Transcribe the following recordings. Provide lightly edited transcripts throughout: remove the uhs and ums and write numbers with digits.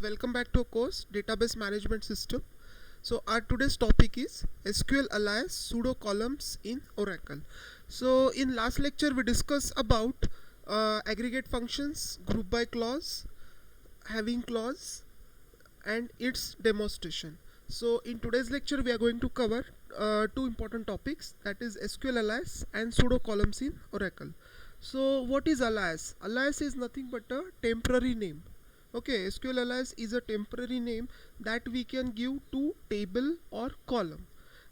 welcome back to our course Database Management System. So our today's topic is SQL alias pseudo columns in Oracle. So in last lecture we discussed about aggregate functions, group by clause, having clause and its demonstration. So in today's lecture we are going to cover two important topics, that is SQL alias and pseudo columns in Oracle. So what is alias? Alias is nothing but a temporary name. Okay, SQL alias is a temporary name that we can give to table or column.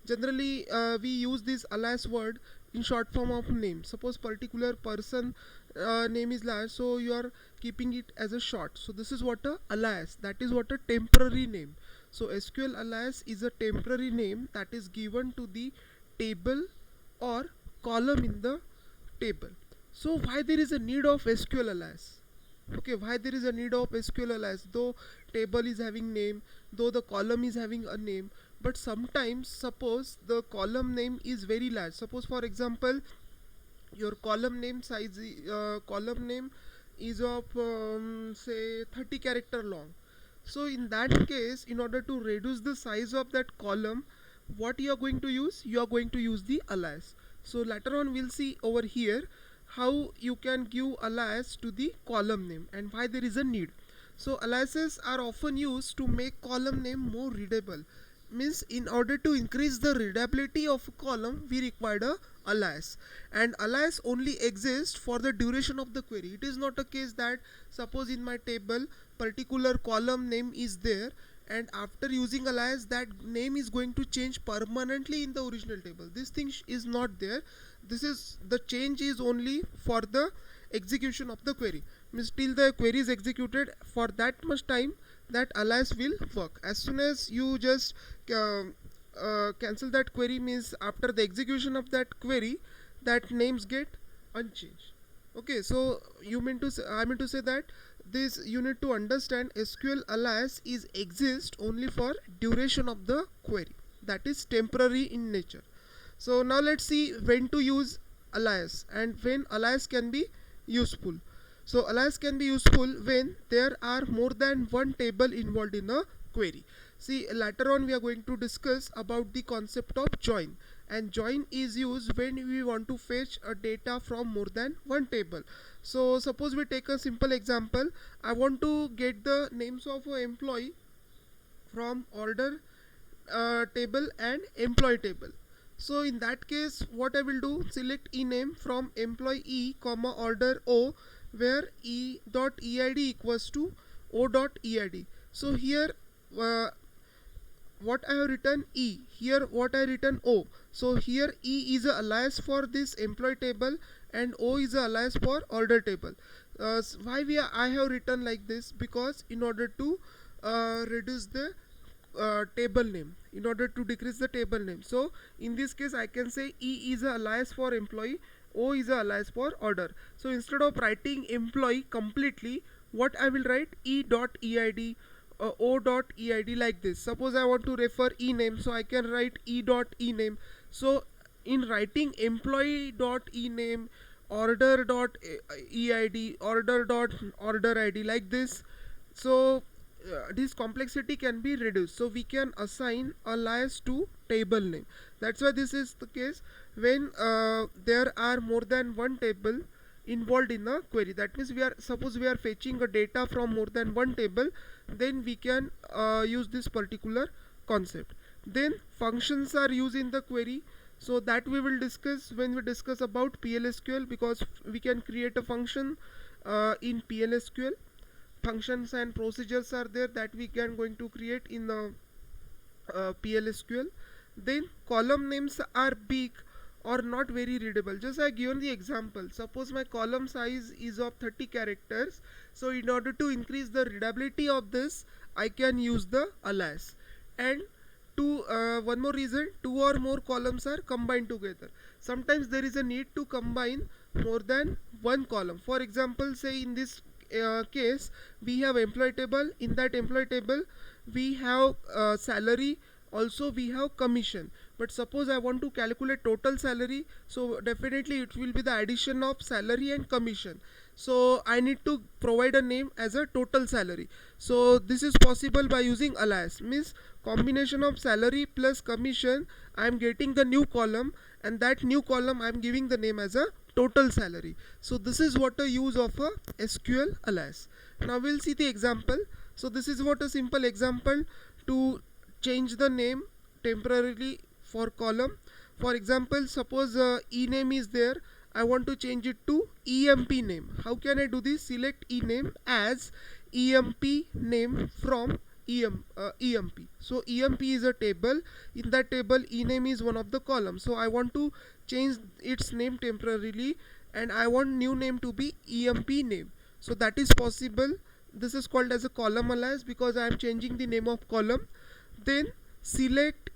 Generally we use this alias word in short form of name. Suppose particular person name is alias, so you are keeping it as a short. So this is what a alias, that is what a temporary name. So SQL alias is a temporary name that is given to the table or column in the table. So why there is a need of SQL alias? Okay, why there is a need of SQL alias? Though table is having name, though the column is having a name, but sometimes suppose the column name is very large. Suppose for example your column name size column name is of say 30 character long. So in that case, in order to reduce the size of that column, what you are going to use? You are going to use the alias. So later on we'll see over here how you can give alias to the column name and why there is a need. So aliases are often used to make column name more readable. Means in order to increase the readability of a column, we require a alias, and alias only exists for the duration of the query. It is not a case that suppose in my table particular column name is there and after using alias that name is going to change permanently in the original table. This thing is not there. This is the change is only for the execution of the query. Means till the query is executed, for that much time that alias will work. As soon as you just cancel that query, means after the execution of that query, that names get unchanged. Okay, so you mean to say, I mean to say that this you need to understand SQL alias is exist only for duration of the query, that is temporary in nature. So now let's see when to use alias and when alias can be useful. So alias can be useful when there are more than one table involved in a query. See, later on we are going to discuss about the concept of join, and join is used when we want to fetch a data from more than one table. So suppose we take a simple example. I want to get the names of an employee from order table and employee table. So in that case what I will do, select ename from employee E comma order O, where E dot EID equals to O dot EID. So here what I have written E, here what I written O. So here E is a alias for this employee table and O is a alias for order table. Why I have written like this? Because in order to reduce the table name, in order to decrease the table name. So in this case I can say E is a alias for employee, O is a alias for order. So instead of writing employee completely, what I will write, E dot EID, O dot EID, like this. Suppose I want to refer ename, so I can write E dot ename. So in writing employee dot ename, order dot EID, order dot order ID, like this, so this complexity can be reduced. So we can assign alias to table name. That's why this is the case when there are more than one table involved in a query. That means suppose we are fetching a data from more than one table, then we can use this particular concept. Then functions are used in the query, so that we will discuss when we discuss about PLSQL, because we can create a function in PLSQL. Functions and procedures are there that we can going to create in the PLSQL. Then column names are big or not very readable. Just I given the example. Suppose my column size is of 30 characters. So in order to increase the readability of this, I can use the alias. And one more reason, two or more columns are combined together. Sometimes there is a need to combine more than one column. For example, say in this case we have employee table. In that employee table we have salary, also we have commission. But suppose I want to calculate total salary, so definitely it will be the addition of salary and commission. so I need to provide a name as a total salary. So this is possible by using alias, means combination of salary plus commission. I am getting the new column, and that new column I am giving the name as a total salary. So this is what a use of a SQL alias. Now we'll see the example. So this is what a simple example to change the name temporarily for column. For example, suppose e name is there, I want to change it to emp name. How can I do this? Select e name as emp name from emp. So emp is a table. In that table, e name is one of the columns. So I want to change its name temporarily, and I want new name to be emp name. So that is possible. This is called as a column alias because I am changing the name of column. Then select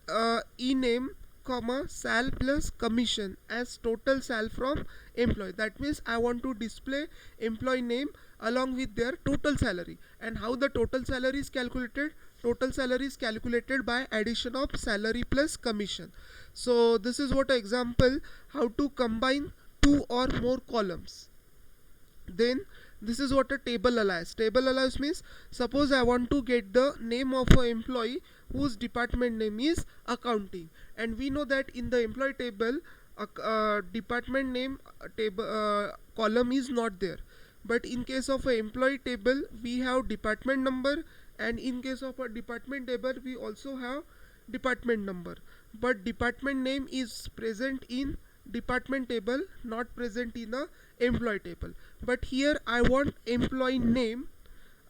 e name comma sal plus commission as total sal from employee. That means I want to display employee name along with their total salary. And how the total salary is calculated? Total salary is calculated by addition of salary plus commission. So this is what an example how to combine two or more columns. Then this is what a table alias. Table alias means suppose I want to get the name of an employee whose department name is accounting, and we know that in the employee table department name table column is not there. But in case of a employee table we have department number, and in case of a department table we also have department number, but department name is present in department table, not present in the employee table. But here I want employee name,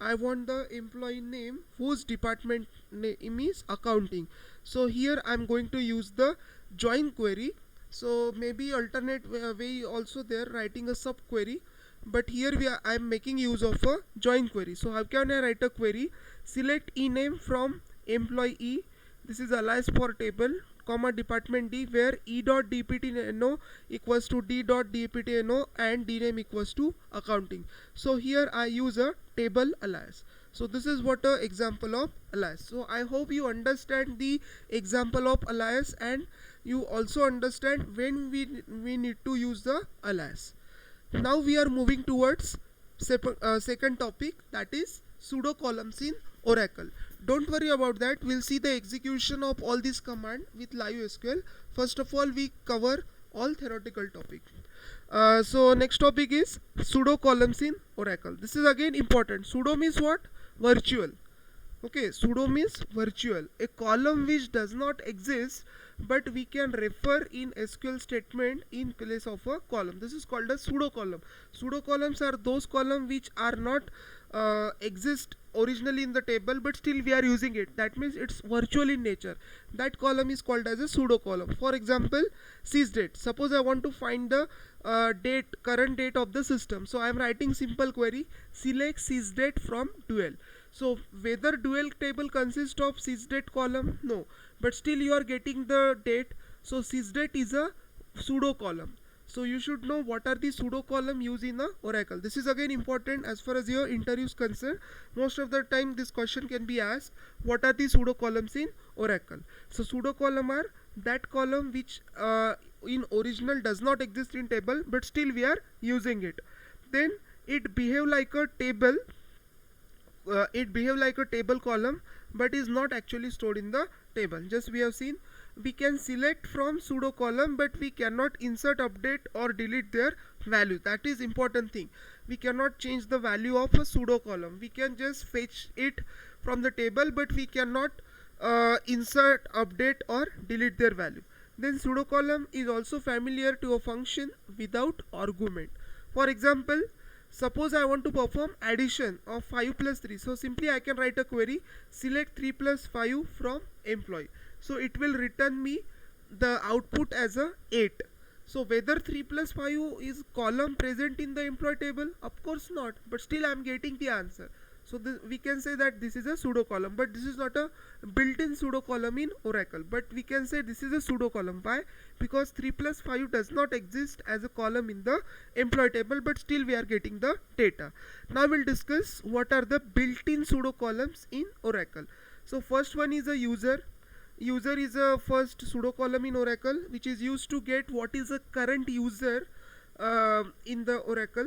I want the employee name whose department name is accounting. So here I'm going to use the join query. So maybe alternate way also there, writing a sub query, but here I'm making use of a join query. So how can I write a query? Select e name from employee e, this is alias for table, comma department D, where e dot dpt no equals to d dot dpt no and d name equals to accounting. So here I use a table alias. So this is what a example of alias. So I hope you understand the example of alias, and you also understand when we need to use the alias. Now we are moving towards second topic, that is pseudo columns in Oracle. Don't worry about that, we'll see the execution of all these commands with live SQL. First of all, we cover all theoretical topic. So next topic is pseudo columns in Oracle. This is again important. Pseudo means what? Virtual. Okay, pseudo means virtual, a column which does not exist but we can refer in SQL statement in place of a column. This is called a pseudo column. Pseudo columns are those columns which are not exist originally in the table but still we are using it. That means it's virtual in nature. That column is called as a pseudo column. For example, sysdate. Suppose I want to find the current date of the system. So I am writing simple query, select sysdate from dual. So whether dual table consists of sysdate column? No, but still you are getting the date. So sysdate is a pseudo column. So you should know what are the pseudo column used in a Oracle. This is again important as far as your interview is concerned. Most of the time this question can be asked, what are the pseudo columns in Oracle? So pseudo column are that column which in original does not exist in table but still we are using it. Then it behave like a table. It behave like a table column but is not actually stored in the table. Just we have seen we can select from pseudo column but we cannot insert, update or delete their value. That is important thing. We cannot change the value of a pseudo column. We can just fetch it from the table but we cannot insert, update or delete their value. Then pseudo column is also familiar to a function without argument. For example, suppose I want to perform addition of 5 plus 3. So simply I can write a query, select 3 plus 5 from employee. So it will return me the output as a 8. So whether 3 plus 5 is column present in the employee table? Of course not, but still I am getting the answer. So we can say that this is a pseudo column, but this is not a built-in pseudo column in Oracle. But we can say this is a pseudo column. Why? Because 3 plus 5 does not exist as a column in the employee table, but still we are getting the data. Now we'll discuss what are the built-in pseudo columns in Oracle. So first one is a user. User is a first pseudo column in Oracle which is used to get what is the current user in the Oracle.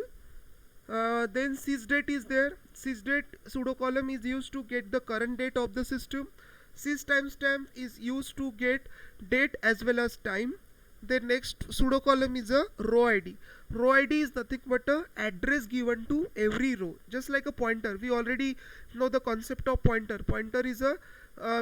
Then sysdate is there. Sysdate pseudo column is used to get the current date of the system. Sys timestamp is used to get date as well as time. The next pseudo column is a row id. Row id is nothing but a address given to every row, just like a pointer. We already know the concept of pointer. Pointer is a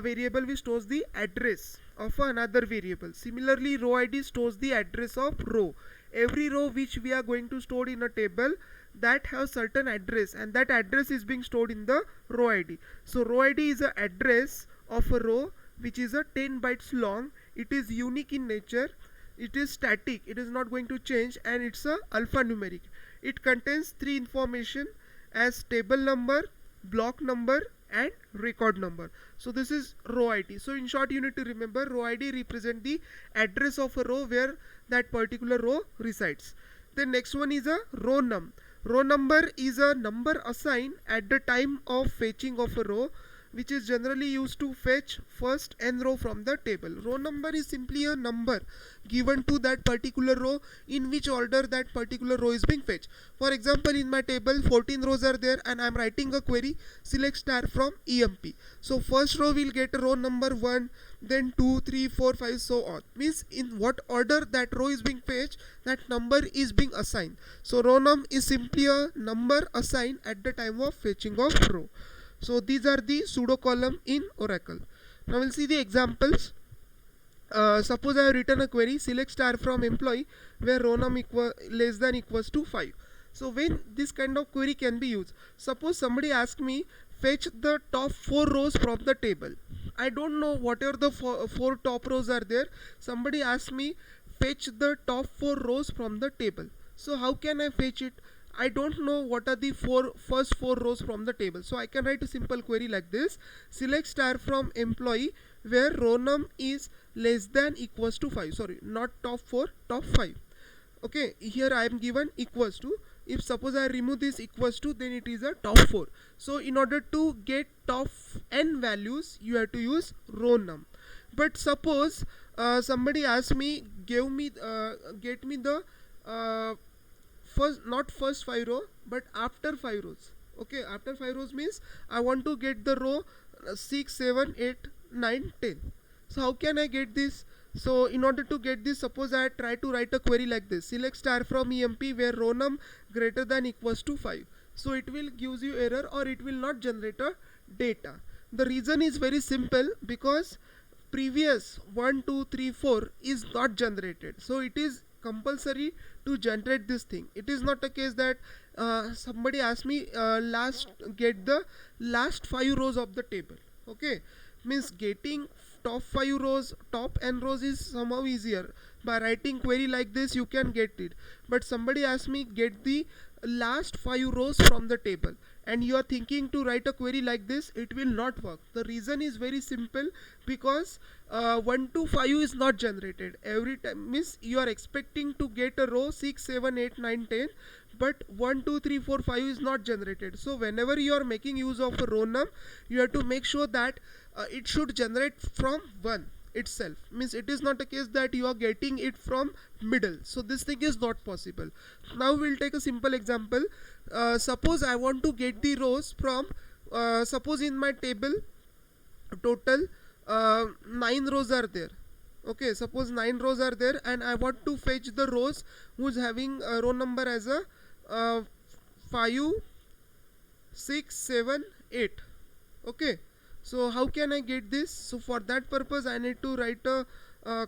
variable which stores the address of another variable. Similarly, row id stores the address of row. Every row which we are going to store in a table, that has certain address, and that address is being stored in the row id. So row id is a address of a row which is a 10 bytes long. It is unique in nature, it is static, it is not going to change, and it's a alphanumeric. It contains three information as table number, block number, and record number. So this is row id. So in short, you need to remember row id represent the address of a row where that particular row resides. The next one is a row num. Row number is a number assigned at the time of fetching of a row, which is generally used to fetch first n row from the table. Row number is simply a number given to that particular row in which order that particular row is being fetched. For example, in my table 14 rows are there and I am writing a query select star from EMP. So first row will get a row number 1, then 2, 3, 4, 5, so on. Means in what order that row is being fetched, that number is being assigned. So row num is simply a number assigned at the time of fetching of row. So these are the pseudo column in Oracle. Now we'll see the examples. Suppose I have written a query select star from employee where row num less than equals to 5. So when this kind of query can be used, suppose somebody asks me fetch the top 4 rows from the table. I don't know whatever the four top rows are there. Somebody asks me fetch the top 4 rows from the table. So how can I fetch it? I don't know what are the first 4 rows from the table. So I can write a simple query like this: select star from employee where row num is less than equals to 5. Sorry, not top 4, top 5. Okay, here I am given equals to. If suppose I remove this equals to, then it is a top 4. So in order to get top n values, you have to use row num. But suppose somebody asks me, get me the first 5 row but after 5 rows. Okay, after 5 rows means I want to get the row 6, 7, 8, 9, 10. So how can I get this? So in order to get this, suppose I try to write a query like this: select star from EMP where row num greater than equals to 5. So it will gives you error or it will not generate a data. The reason is very simple, because previous 1, 2, 3, 4 is not generated. So it is compulsory to generate this thing. It is not a case that somebody asked me get the last 5 rows of the table. Okay, means getting top 5 rows, top n rows is somehow easier. By writing query like this you can get it, but somebody asked me get the last 5 rows from the table, and you are thinking to write a query like this, it will not work. The reason is very simple, because 1 to 5 is not generated every time. Means you are expecting to get a row 6, 7, 8, 9, 10, but 1, 2, 3, 4, 5 is not generated. So whenever you are making use of a row num, you have to make sure that it should generate from 1 itself. Means it is not a case that you are getting it from middle. So this thing is not possible. Now we'll take a simple example. Suppose I want to get the rows from suppose in my table total 9 rows are there. Okay, suppose 9 rows are there and I want to fetch the rows who's having a row number as a 5, 6, 7, 8. Okay, so how can I get this? So for that purpose I need to write a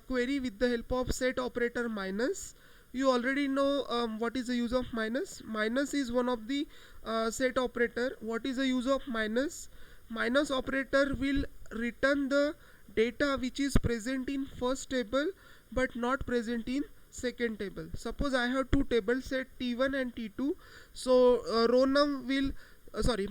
query with the help of set operator minus. You already know what is the use of minus. Minus is one of the set operator. What is the use of minus? Minus operator will return the data which is present in first table but not present in second table. Suppose I have two tables set T1 and T2. So row num will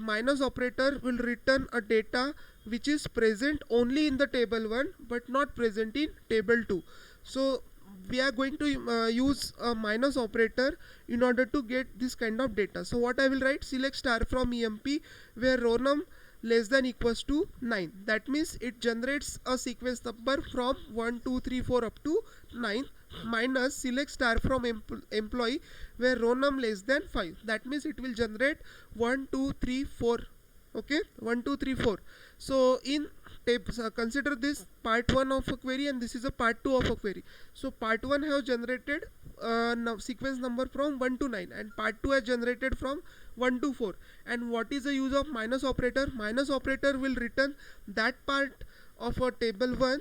minus operator will return a data which is present only in the table 1 but not present in table 2. So we are going to use a minus operator in order to get this kind of data. So what I will write: select star from EMP where row num less than equals to 9. That means it generates a sequence number from 1, 2, 3, 4 up to 9. minus select star from employee where row num less than 5. That means it will generate 1 2 3 4. Okay, 1 2 3 4. So in consider this part 1 of a query and this is a part 2 of a query. So part 1 have generated sequence number from 1 to 9 and part 2 has generated from 1 to 4. And what is the use of minus operator? Minus operator will return that part of a table 1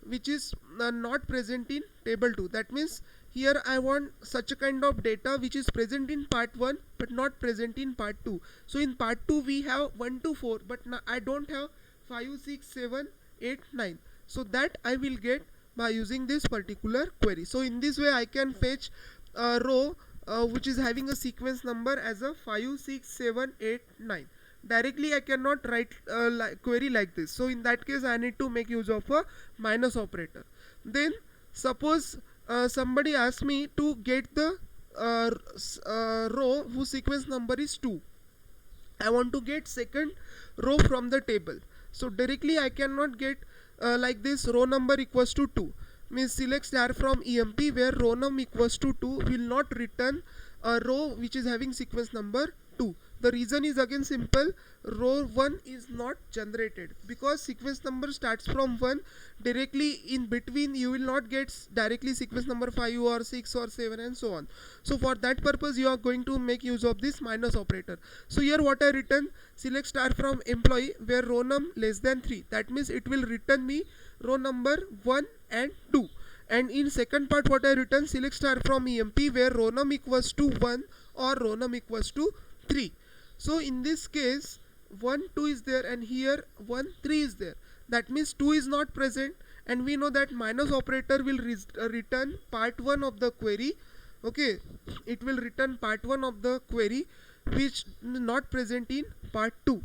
which is not present in table 2. That means here I want such a kind of data which is present in part 1 but not present in part 2. So in part 2 we have 1 to 4 but now I don't have 5 6 7 8 9. So that I will get by using this particular query. So in this way I can fetch a row which is having a sequence number as a 5 6 7 8 9. Directly I cannot write query like this. So in that case I need to make use of a minus operator. Then suppose somebody asks me to get the row whose sequence number is 2. I want to get second row from the table. So directly I cannot get like this row number equals to 2. Means select star from emp where row num equals to 2 will not return a row which is having sequence number 2. The reason is again simple. Row 1 is not generated because sequence number starts from 1. Directly in between you will not get directly sequence number 5 or 6 or 7 and so on. So for that purpose you are going to make use of this minus operator. So here what I written, select star from employee where row num less than 3. That means it will return me row number 1 and 2. And in second part what I written, select star from emp where row num equals to 1 or row num equals to 3. So in this case 1 2 is there and here 1 3 is there. That means 2 is not present and we know that minus operator will return part 1 of the query. Okay, it will return part 1 of the query which not present in part 2.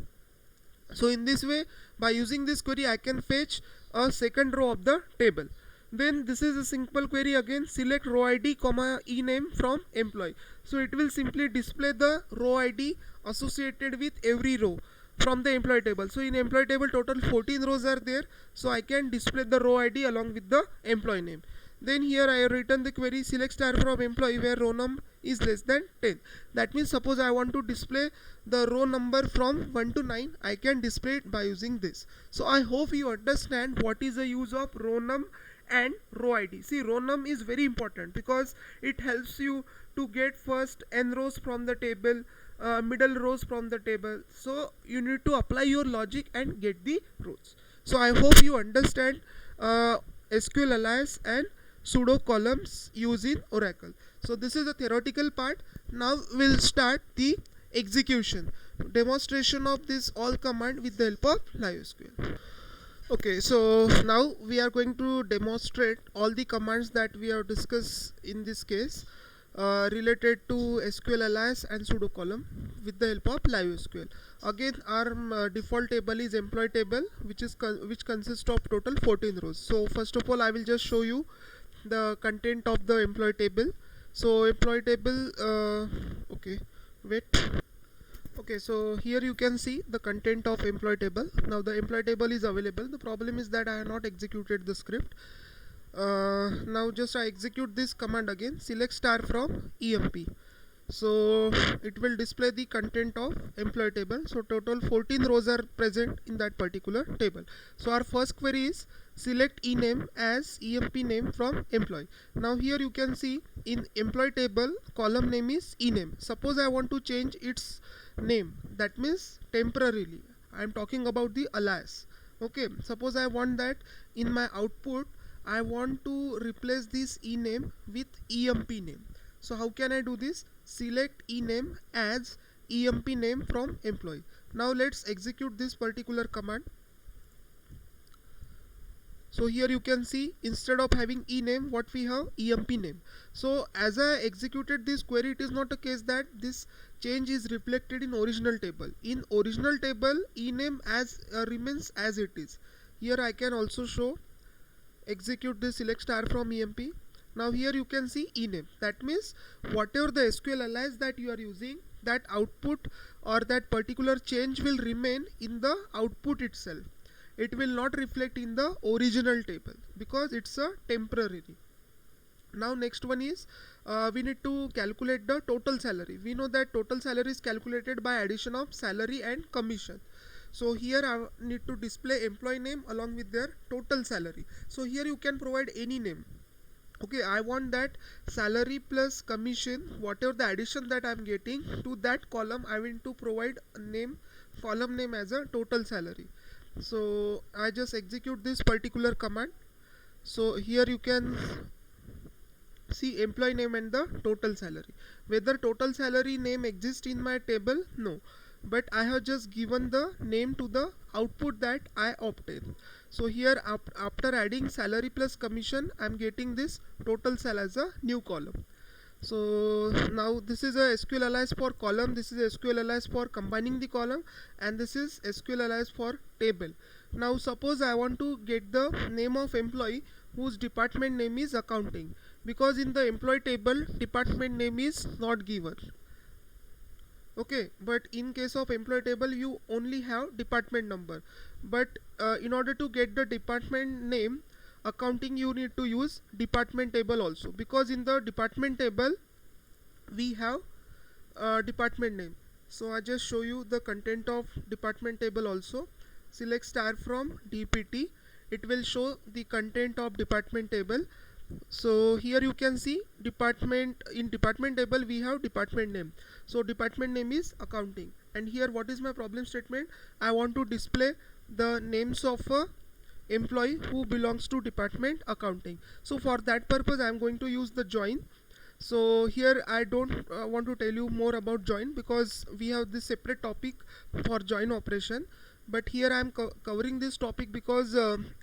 So in this way by using this query I can fetch a second row of the table. Then this is a simple query again, select row id comma ename from employee. So it will simply display the row id associated with every row from the employee table. So in employee table total 14 rows are there, so I can display the row id along with the employee name. Then here I have written the query select star from employee where row num is less than 10. That means suppose I want to display the row number from 1 to 9, I can display it by using this. So I hope you understand what is the use of row num and row id. See, row num is very important because it helps you to get first n rows from the table, middle rows from the table. So you need to apply your logic and get the rows. So I hope you understand SQL alias and pseudo columns used in Oracle. So this is the theoretical part. Now we'll start the execution demonstration of this all command with the help of LiveSQL. Okay, so now we are going to demonstrate all the commands that we have discussed in this case related to SQL alias and pseudo column with the help of LiveSQL. Again, our default table is employee table, which consists of total 14 rows. So first of all, I will just show you the content of the employee table. So employee table, okay, wait. Okay, so here you can see the content of employee table. Now the employee table is available. The problem is that I have not executed the script. Now just I execute this command again, select star from emp. So it will display the content of employee table. So total 14 rows are present in that particular table. So our first query is select ename as emp name from employee. Now here you can see in employee table column name is ename. Suppose I want to change its name, that means temporarily I am talking about the alias. Okay, suppose I want that in my output I want to replace this ename with emp name. So how can I do this? Select ename as emp name from employee. Now let's execute this particular command. So here you can see instead of having ename what we have emp name. So as I executed this query, it is not a case that this change is reflected in original table. In original table ename as remains as it is. Here I can also show, execute this select star from emp. Now here you can see ename. That means whatever the SQL alias that you are using, that output or that particular change will remain in the output itself. It will not reflect in the original table because it's a temporary. Now next one is we need to calculate the total salary. We know that total salary is calculated by addition of salary and commission. So here I need to display employee name along with their total salary. So here you can provide any name. Okay, I want that salary plus commission, whatever the addition that I'm getting to that column, I want to provide a name, column name as a total salary. So I just execute this particular command. So here you can see employee name and the total salary. Whether total salary name exists in my table, no, but I have just given the name to the output that I obtained. So here after adding salary plus commission, I am getting this total sal as a new column. So now this is a SQL alias for column, this is a SQL alias for combining the column, and this is SQL alias for table. Now suppose I want to get the name of employee whose department name is accounting, because in the employee table department name is not given. Okay, but in case of employee table you only have department number, but in order to get the department name accounting, you need to use department table also, because in the department table we have department name. So I just show you the content of department table also. Select star from DPT, it will show the content of department table. So here you can see department, in department table we have department name, so department name is accounting. And here what is my problem statement? I want to display the names of a employee who belongs to department accounting. So for that purpose I am going to use the join. So here I don't want to tell you more about join, because we have this separate topic for join operation, but here I am covering this topic because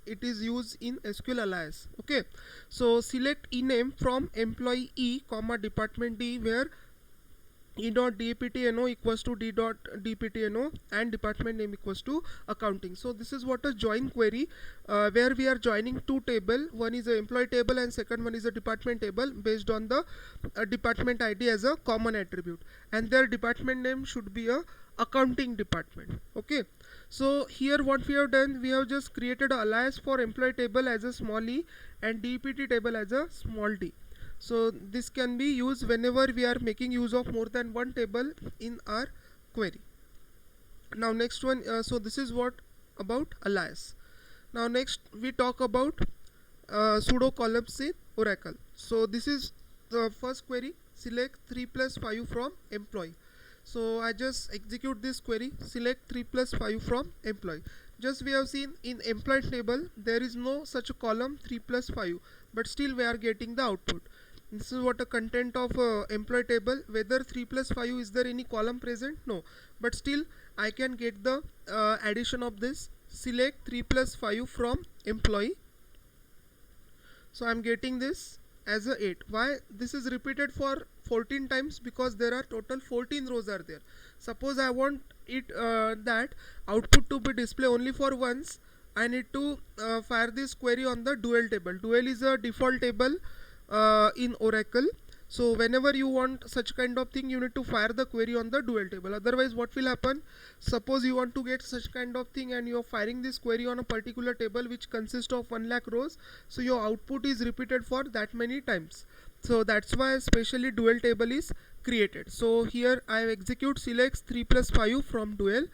it is used in SQL alias. Okay, so select ename from employee E comma department D, where E dot dptno equals to D dot dptno and department name equals to accounting. So this is what a join query, where we are joining two table. One is a employee table and second one is a department table based on the department ID as a common attribute, and their department name should be a accounting department. Okay, so here what we have done, we have just created a alias for employee table as a small e and dpt table as a small d. So this can be used whenever we are making use of more than one table in our query. Now next one, so this is what about alias. Now next we talk about pseudo columns in Oracle. So this is the first query, select 3 plus 5 from employee. So I just execute this query, select 3 plus 5 from employee. Just we have seen in employee table there is no such a column 3 plus 5, but still we are getting the output. This is what a content of employee table. Whether 3 plus 5, is there any column present? No, but still I can get the addition of this. Select 3 plus 5 from employee. So I am getting this as a 8. Why this is repeated for 14 times? Because there are total 14 rows are there. Suppose I want it that output to be displayed only for once, I need to fire this query on the dual table. Dual is a default table in Oracle. So whenever you want such kind of thing, you need to fire the query on the dual table. Otherwise what will happen, suppose you want to get such kind of thing and you are firing this query on a particular table which consists of 1 lakh rows, so your output is repeated for that many times. So that's why especially dual table is created. So here I execute select 3 plus 5 from dual.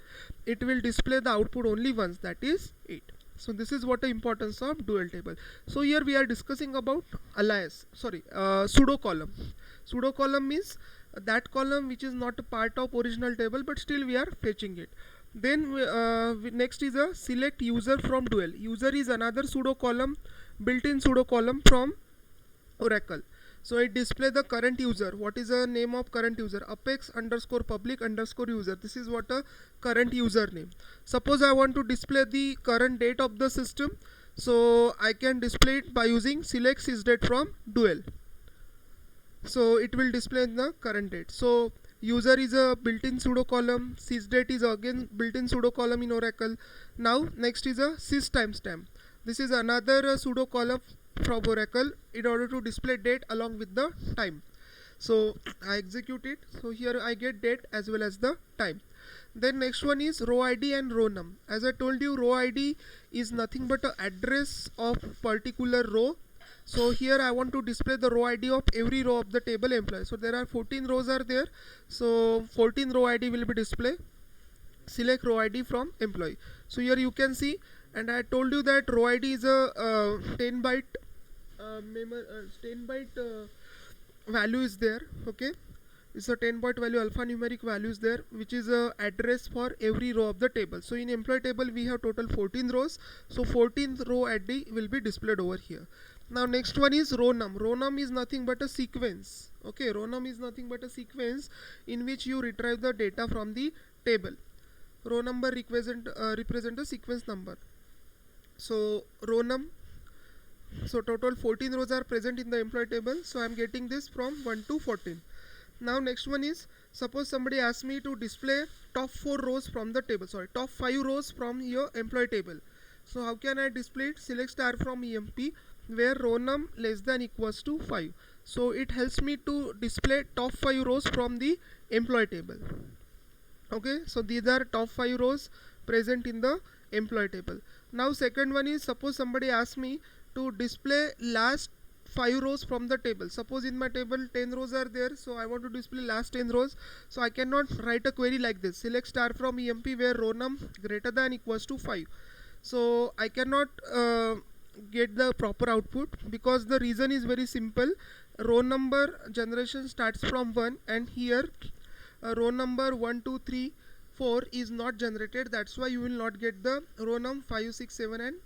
It will display the output only once, that is 8. So this is what the importance of dual table. So here we are discussing about alias, sorry, pseudo column. Pseudo column means that column which is not a part of original table, but still we are fetching it. Then next is a select user from dual. User is another pseudo column, built-in pseudo column from Oracle. So it display the current user. What is the name of current user? Apex underscore public underscore user. This is what a current user name. Suppose I want to display the current date of the system, so I can display it by using select sysdate from dual. So it will display the current date. So user is a built-in pseudo column, sysdate is again built-in pseudo column in Oracle. Now next is a sys timestamp. This is another pseudo column from Oracle in order to display date along with the time. So I execute it. So here I get date as well as the time. Then next one is row ID and row num. As I told you, row ID is nothing but an address of particular row. So here I want to display the row ID of every row of the table employee. So there are 14 rows are there. So 14 row ID will be displayed. Select row ID from employee. So here you can see, and I told you that row ID is a 10 byte 10 byte value is there. Okay, it's a 10 byte value, alphanumeric value is there, which is a address for every row of the table. So in employee table we have total 14 rows, so 14th row ID will be displayed over here. Now next one is row num. Row num is nothing but a sequence. Okay, row num is nothing but a sequence in which you retrieve the data from the table. Row number represent the sequence number. So row num, so total 14 rows are present in the employee table, so I am getting this from 1 to 14. Now next one is, suppose somebody asks me to display top 4 rows from the table, top 5 rows from your employee table. So how can I display it? Select star from EMP where row num less than equals to 5. So it helps me to display top 5 rows from the employee table. Okay, so these are top 5 rows present in the employee table. Now second one is, suppose somebody asks me to display last 5 rows from the table. Suppose in my table 10 rows are there, so I want to display last 10 rows. So I cannot write a query like this, select star from EMP where row num greater than equals to 5. So I cannot get the proper output, because the reason is very simple. Row number generation starts from 1, and here row number 1 2 3 4 is not generated. That's why you will not get the row num 5 6 7 and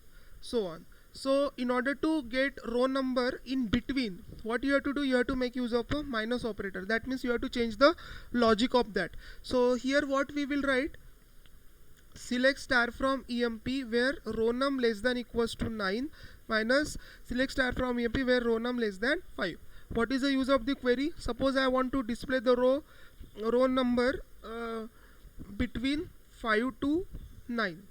so on. So in order to get row number in between, what you have to do, you have to make use of a minus operator. That means you have to change the logic of that. So here what we will write, select star from EMP where row num less than equals to 9 minus select star from EMP where row num less than 5. What is the use of the query? Suppose I want to display the row number between 5 to 9,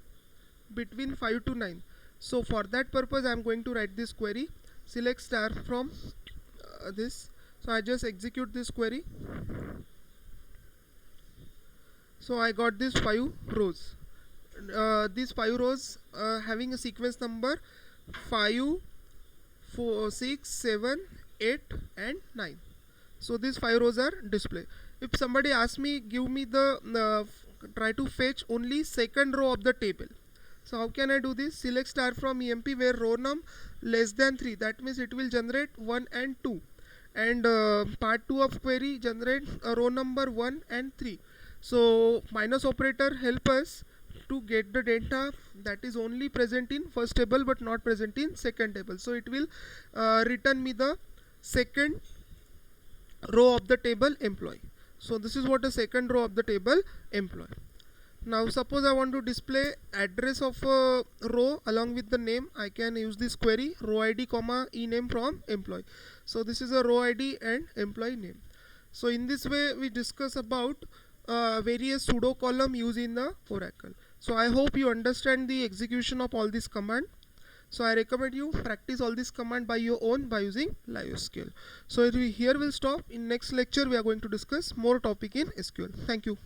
between 5 to 9. So for that purpose I am going to write this query, select star from this. So I just execute this query. So I got these 5 rows. These 5 rows having a sequence number 5 4 6 7 8 and 9. So these 5 rows are displayed. If somebody asks me, give me the try to fetch only second row of the table. So how can I do this? Select star from EMP where row num less than 3. That means it will generate 1 and 2. And part 2 of query generate row number 1 and 3. So minus operator help us to get the data that is only present in first table but not present in second table. So it will return me the second row of the table employee. So this is what a second row of the table employee. Now suppose I want to display address of a row along with the name. I can use this query row ID comma ename from employee. So this is a row ID and employee name. So in this way we discuss about various pseudo column used in the Oracle. So I hope you understand the execution of all this command. So I recommend you practice all this command by your own by using LiveSQL. So here we'll stop. In next lecture we are going to discuss more topic in SQL. Thank you.